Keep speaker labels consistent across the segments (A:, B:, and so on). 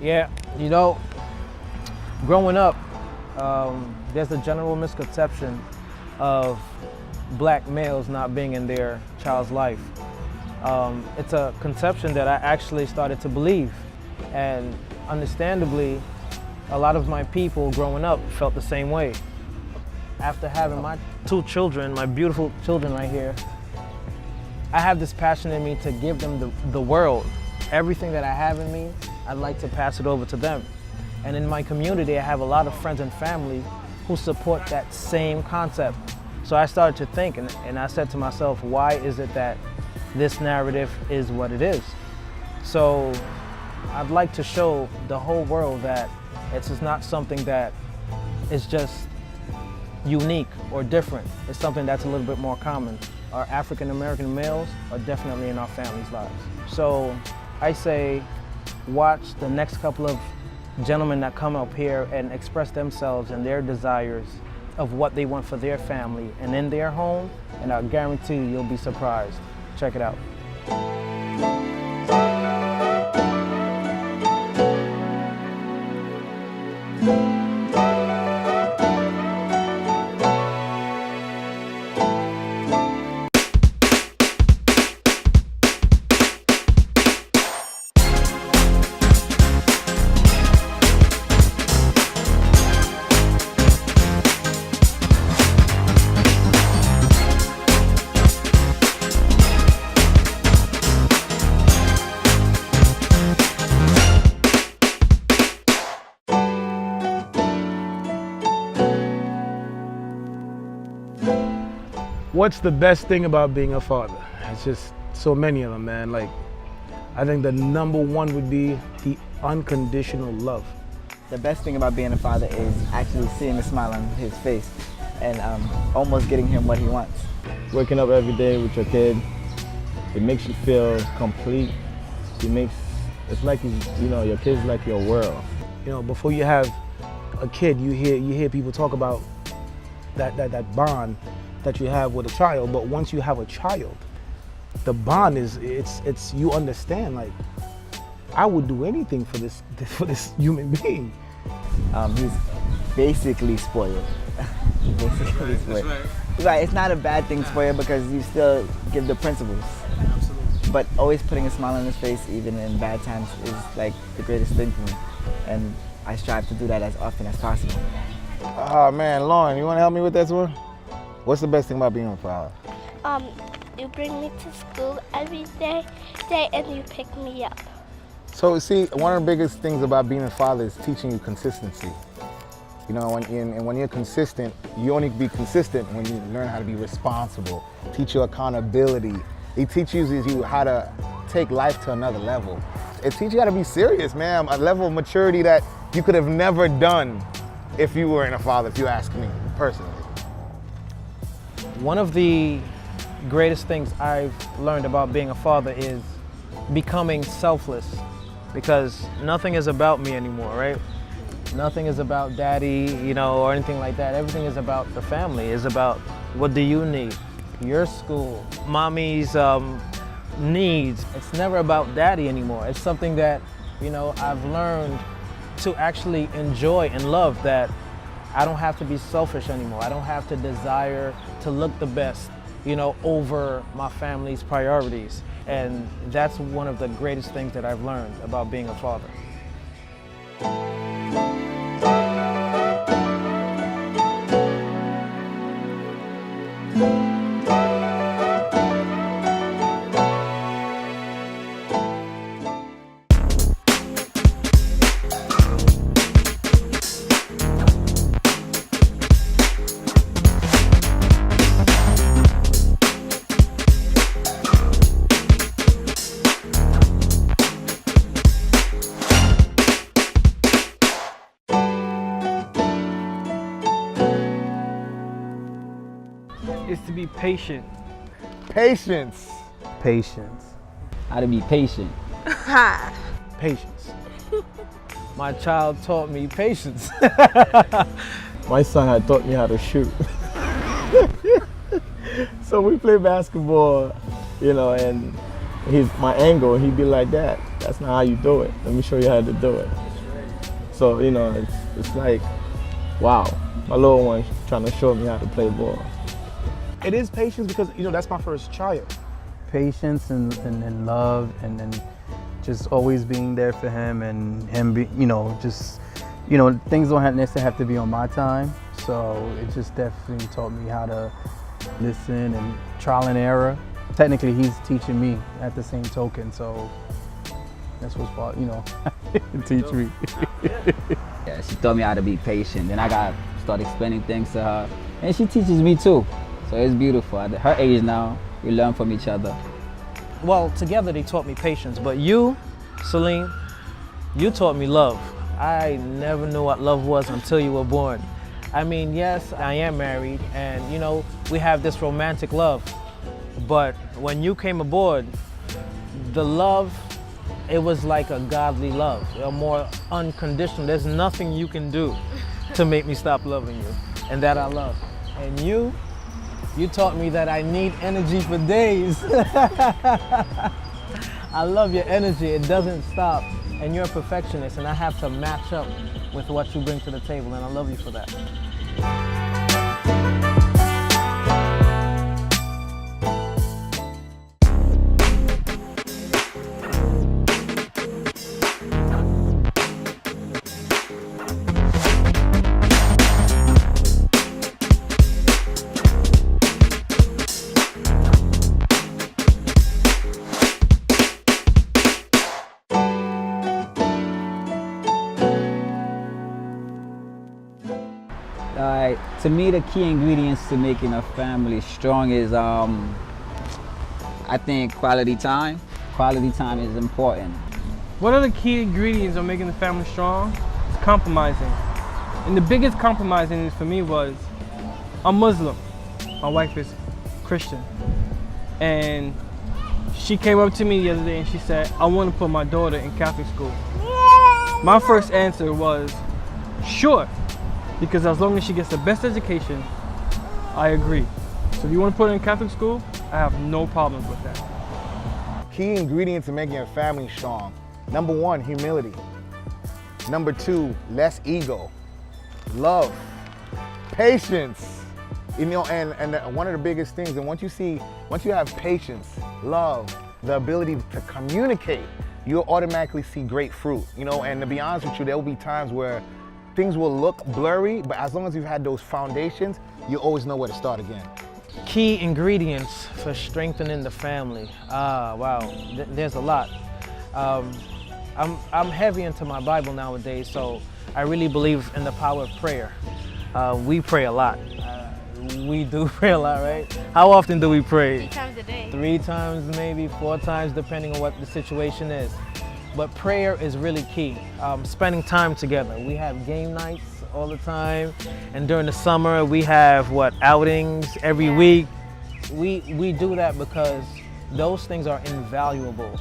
A: Yeah, you know, growing up, there's a general misconception of black males not being in their child's life. It's a conception that I actually started to believe, and understandably, a lot of my people growing up felt the same way. After having my two children, my beautiful children right here, I have this passion in me to give them the world. Everything that I have in me, I'd like to pass it over to them. And in my community, I have a lot of friends and family who support that same concept. So I started to think, and I said to myself, why is it that this narrative is what it is? So I'd like to show the whole world that it's just not something that is just unique or different. It's something that's a little bit more common. Our African American males are definitely in our families' lives. So I say, watch the next couple of gentlemen that come up here and express themselves and their desires of what they want for their family and in their home, and I guarantee you'll be surprised. Check it out.
B: What's the best thing about being a father? It's just so many of them, man. Like, I think the number one would be the unconditional love.
C: The best thing about being a father is actually seeing the smile on his face and almost getting him what he wants.
D: Waking up every day with your kid, it makes you feel complete. It's like your kid's like your world.
B: You know, before you have a kid, you hear people talk about that bond that you have with a child, but once you have a child, the bond is it's you understand, like, I would do anything for this human being.
C: He's basically spoiled. Basically spoiled. Right, it's not a bad thing, spoiled, because you still give the principles. Absolutely. But always putting a smile on his face, even in bad times, is like the greatest thing for me. And I strive to do that as often as possible.
D: Oh man, Lauren, you want to help me with this one? What's the best thing about being a father?
E: You bring me to school every day, and you pick me up.
D: So see, one of the biggest things about being a father is teaching you consistency. You know, when you're consistent, you only be consistent when you learn how to be responsible, teach you accountability. It teaches you how to take life to another level. It teaches you how to be serious, man, a level of maturity that you could have never done if you weren't a father, if you ask me personally.
A: One of the greatest things I've learned about being a father is becoming selfless, because nothing is about me anymore, right? Nothing is about daddy, or anything like that. Everything is about the family. It's about, what do you need? Your school, mommy's needs. It's never about daddy anymore. It's something that, I've learned to actually enjoy and love, that I don't have to be selfish anymore. I don't have to desire to look the best, over my family's priorities. And that's one of the greatest things that I've learned about being a father.
F: Is to be patient.
D: Patience.
B: Patience.
G: How to be patient.
B: Patience.
A: My child taught me patience.
D: My son had taught me how to shoot. So we play basketball, and my angle, he'd be like that. That's not how you do it. Let me show you how to do it.
H: So, you know, it's like, wow, my little one's trying to show me how to play ball.
B: It is patience because, you know, that's my first child.
I: Patience and love and just always being there for him and him be, you know, just, you know, things don't necessarily have to be on my time. So it just definitely taught me how to listen and trial and error. Technically, he's teaching me at the same token, so that's what's, you know, teach me.
G: Yeah, she taught me how to be patient. Then I got start explaining things to her, and she teaches me too. So it's beautiful. At her age now, we learn from each other.
A: Well, together they taught me patience, but you, Celine, you taught me love. I never knew what love was until you were born. I mean, yes, I am married, and you know, we have this romantic love, but when you came aboard, the love, it was like a godly love, a more unconditional. There's nothing you can do to make me stop loving you, and that I love. And you taught me that I need energy for days. I love your energy, it doesn't stop, and you're a perfectionist, and I have to match up with what you bring to the table, and I love you for that.
G: To me, the key ingredients to making a family strong is, I think, quality time. Quality time is important.
F: One of the key ingredients of making the family strong is compromising. And the biggest compromising for me was, I'm Muslim. My wife is Christian. And she came up to me the other day and she said, I want to put my daughter in Catholic school. My first answer was, sure. Because as long as she gets the best education, I agree. So if you want to put her in Catholic school, I have no problems with that.
D: Key ingredients in making a family strong. Number one, humility. Number two, less ego. Love. Patience. You know, and one of the biggest things, and once you have patience, love, the ability to communicate, you'll automatically see great fruit. You know, and to be honest with you, there will be times where things will look blurry, but as long as you've had those foundations, you always know where to start again.
A: Key ingredients for strengthening the family. Wow, there's a lot. I'm heavy into my Bible nowadays, so I really believe in the power of prayer. We pray a lot. We do pray a lot, right? How often do we pray?
E: 3 times a day.
A: 3 times, maybe 4 times, depending on what the situation is. But prayer is really key. Spending time together. We have game nights all the time, and during the summer we have outings every week. We do that because those things are invaluable.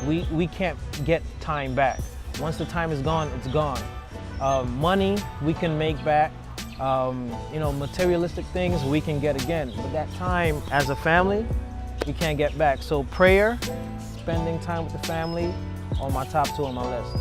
A: We can't get time back. Once the time is gone, it's gone. Money we can make back. You know, materialistic things we can get again, but that time as a family we can't get back. So prayer, spending time with the family, on my top 2 on my list.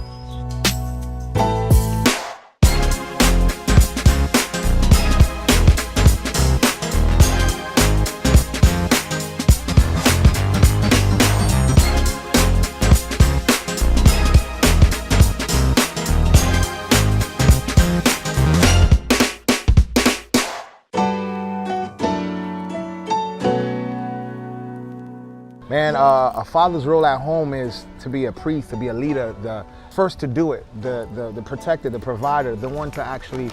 D: Man, a father's role at home is to be a priest, to be a leader, the first to do it, the protector, the provider, the one to actually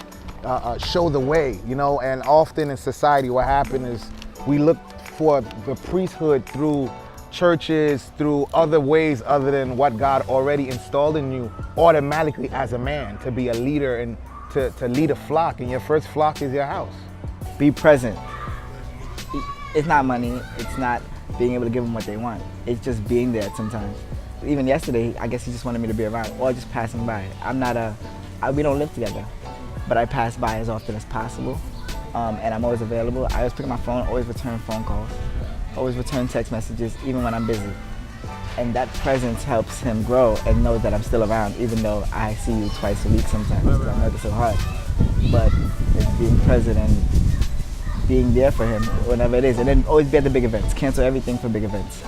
D: show the way, you know. And often in society what happens is we look for the priesthood through churches, through other ways other than what God already installed in you automatically as a man, to be a leader and to lead a flock, and your first flock is your house.
C: Be present. It's not money, it's not being able to give them what they want. It's just being there sometimes. Even yesterday, I guess he just wanted me to be around or just passing by. We don't live together, but I pass by as often as possible, and I'm always available. I always pick up my phone, always return phone calls, always return text messages, even when I'm busy. And that presence helps him grow and know that I'm still around, even though I see you twice a week sometimes because I'm working so hard. But it's being present and being there for him whenever it is. And then always be at the big events. Cancel everything for big events.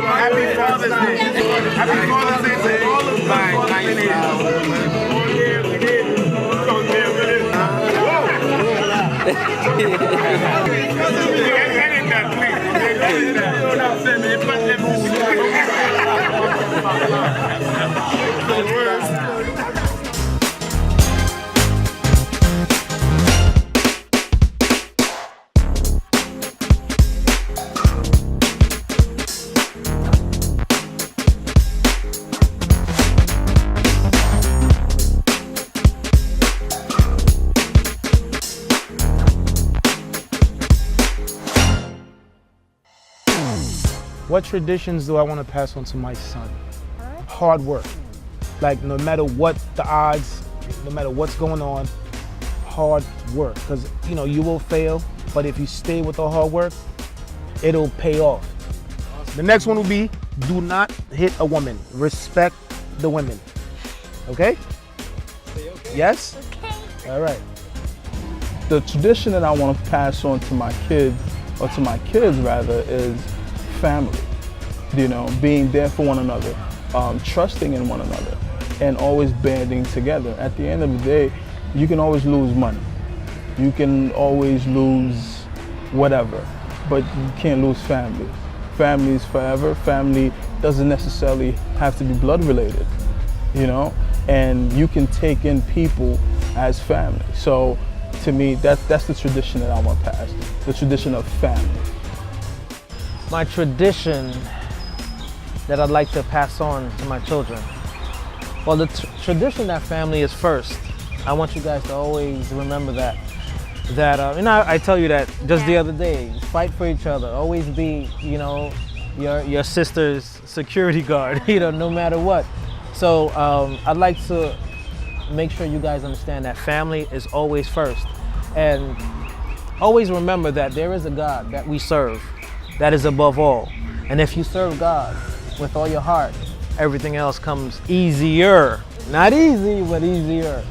J: Happy Father's Day. Happy Father's Day to all of
B: What traditions do I want to pass on to my son? Hard work. Like no matter what the odds, no matter what's going on, hard work. Because you will fail, but if you stay with the hard work, it'll pay off. The next one will be, do not hit a woman. Respect the women. Okay? Yes?
E: Okay.
B: All right.
H: The tradition that I want to pass on to my kids, or to my kids rather, is family. Being there for one another, trusting in one another, and always banding together. At the end of the day, you can always lose money. You can always lose whatever, but you can't lose family. Family is forever. Family doesn't necessarily have to be blood related, and you can take in people as family. So to me, that's the tradition that I want to pass, the tradition of family.
A: My tradition that I'd like to pass on to my children. Well, the tradition that family is first. I want you guys to always remember that. I tell you that just the other day. Fight for each other. Always be, your sister's security guard. No matter what. So I'd like to make sure you guys understand that family is always first, and always remember that there is a God that we serve. That is above all. And if you serve God with all your heart, everything else comes easier. Not easy, but easier.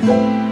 E: Thank you.